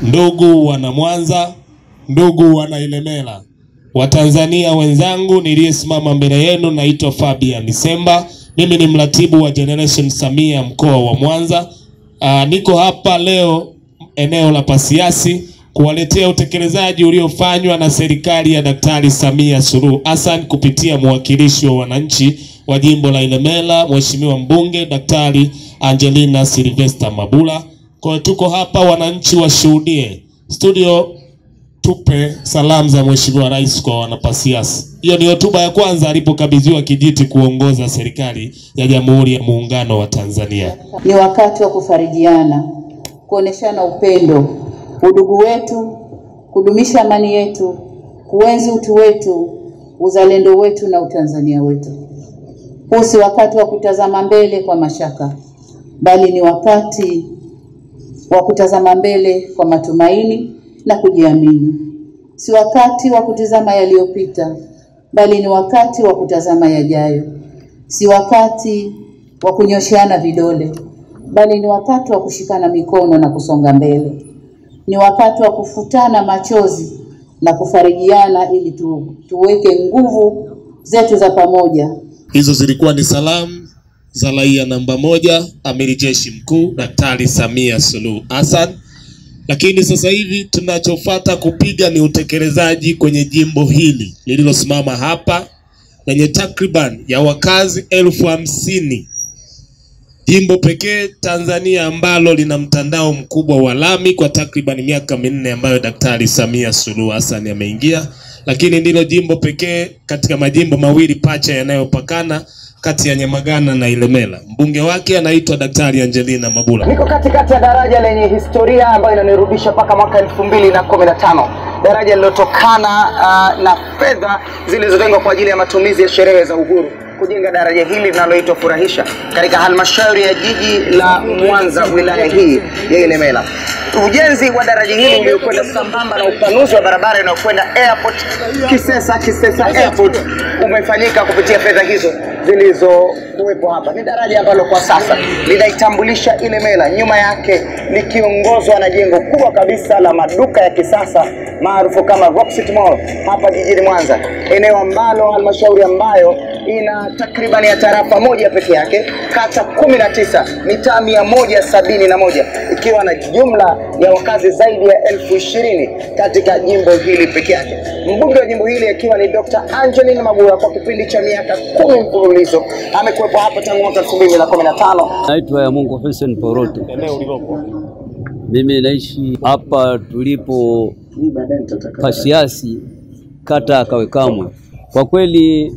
ndugu wana Mwanza, ndugu wana Ilemela, Watanzania wenzangu, niliyesimama mbele yenu naitwa Fabian Semba. Mimi ni mratibu wa Generation Samia mkoa wa Mwanza. Niko hapa leo eneo la Pasiansi kuwaletea utekelezaji uliofanywa na serikali ya Daktari Samia Suluhu Hassan kupitia mwakilishi wa wananchi wa jimbo la Ilemela, Mheshimiwa mbunge Daktari Angelina Sylvester Mabula. Kwa tuko hapa wananchi washuhudie. Studio, tupe salamu za Mheshimiwa Rais kwa wanapasiansi. Hiyo ni hotuba ya kwanza alipokabidhiwa kijiti kuongoza serikali ya Jamhuri ya Muungano wa Tanzania. Ni wakati wa kufarijiana, kuoneshana upendo, udugu wetu, kudumisha amani yetu, kuenzi utu wetu, uzalendo wetu na utanzania wetu. Huu si wakati wa kutazama mbele kwa mashaka, bali ni wakati wa kutazama mbele kwa matumaini na kujiamini. Si wakati wa kutazama yaliyopita, bali ni wakati wa kutazama yajayo. Si wakati wa kunyosheana vidole, bali ni wakati wa kushikana mikono na kusonga mbele. Ni wakati wa kufutana machozi na kufarijiana ili tuweke nguvu zetu za pamoja. Hizo zilikuwa ni salamu za raia namba 1, Amiri Jeshi Mkuu Daktari Samia Suluhu Hassan. Lakini sasa hivi tunachofuata kupiga ni utekelezaji kwenye jimbo hili lililosimama hapa lenye takriban ya wakazi 50,000. Jimbo pekee Tanzania ambalo lina mtandao mkubwa wa lami kwa takriban miaka 4 ambayo Daktari Samia Suluhu Hassan ameingia. Lakini ndilo jimbo pekee katika majimbo mawili pacha yanayopakana kati ya Nyamagana na Ilemela. Mbunge wake anaitwa Daktari Angelina Mabula. Niko katikati ya daraja lenye historia ambayo inanirudisha paka mwaka 2015. Daraja lilotokana na fedha zilizotengwa kwa ajili ya matumizi ya sherehe za uhuru. Kujenga daraja hili linaloitwa Furahisha katika halmashauri ya jiji la Mwanza, wilaya hii ya Ilemela. Ujenzi wa daraja hili uliokwenda sambamba na upanuzi wa barabara inayokwenda airport Kisesa Airport umefanyika kupitia fedha hizo zilizokuwepo hapa. Ni daraja ambalo kwa sasa linaitambulisha Ilemela, nyuma yake likiongozwa na jengo kubwa kabisa la maduka ya kisasa maarufu kama Rock City Mall hapa jijini Mwanza, eneo ambalo halmashauri ambayo ina takribani ya tarafa moja peke yake, kata 19, mitaa 171, ikiwa na jumla ya wakazi zaidi ya 20,000 katika jimbo hili peke yake. Mbunge wa jimbo hili akiwa ni Dr. Angelina Mabula kwa kipindi cha miaka 10 mfululizo amekuwepo hapa tangu mwaka 2015. Naitwa ya Mungu Hussein Poroto. Eneo ulilopo. Mimi naishi hapa tulipo Pasiansi, kata Kawekamwe. Kwa kweli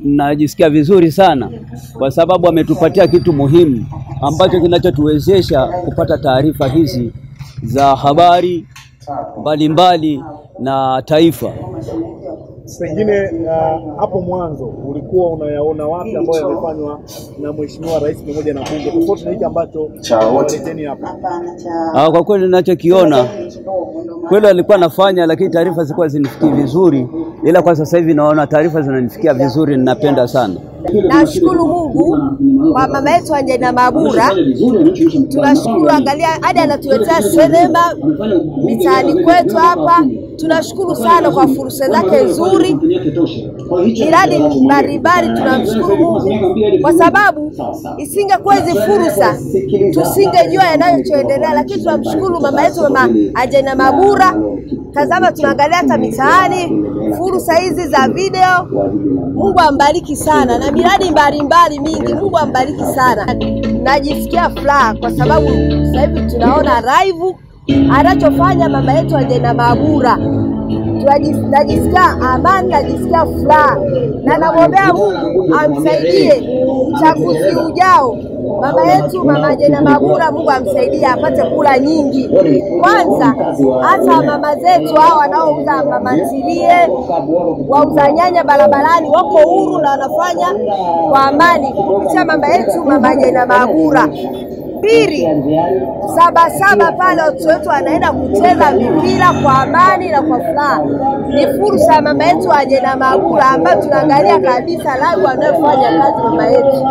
najisikia vizuri sana kwa sababu ametupatia kitu muhimu ambacho kinachotuwezesha kupata taarifa hizi za habari mbalimbali na taifa. Pengine hapo mwanzo ulikuwa unayaona wapi ambayo yamefanywa na Mheshimiwa Rais pamoja na bunge tofauti na hiki ambacho waleteni hapa? Kwa kweli ninachokiona kweli alikuwa anafanya, lakini taarifa zilikuwa zinifikii vizuri, ila kwa sasa hivi naona taarifa zinanifikia vizuri. Ninapenda sana. Nashukuru Mungu kwa mama yetu Angelina Mabula. Tunashukuru, angalia hadi anatuletea sinema mitaani kwetu hapa. Tunashukuru sana kwa fursa zake nzuri. Miradi mbalimbali tunamshukuru Mungu kwa sababu isingekuwa hizi fursa tusingejua yanayoendelea, lakini tunamshukuru mama yetu mama Angelina Mabula. Tazama, tunaangalia hata mitaani fursa hizi za video. Mungu ambariki sana, na miradi mbalimbali mingi. Mungu ambariki sana. Najisikia furaha kwa sababu sasa hivi tunaona live anachofanya mama yetu Angelina Mabula. Najisikia amani, najisikia furaha, na namwombea Mungu amsaidie uchaguzi ujao. Mama yetu mama Angelina Mabula, Mungu amsaidie apate kula nyingi. Kwanza hata mama zetu hao wanaouza mama ntilie, wauza nyanya barabarani wako huru na wanafanya kwa amani kupitia mama yetu mama Angelina Mabula. Pili, Sabasaba pale watu wetu wanaenda kucheza mpira kwa amani na kwa furaha. Ni fursa ya mama yetu Angelina Mabula ambayo tunaangalia kabisa live wanayofanya kazi mama yetu.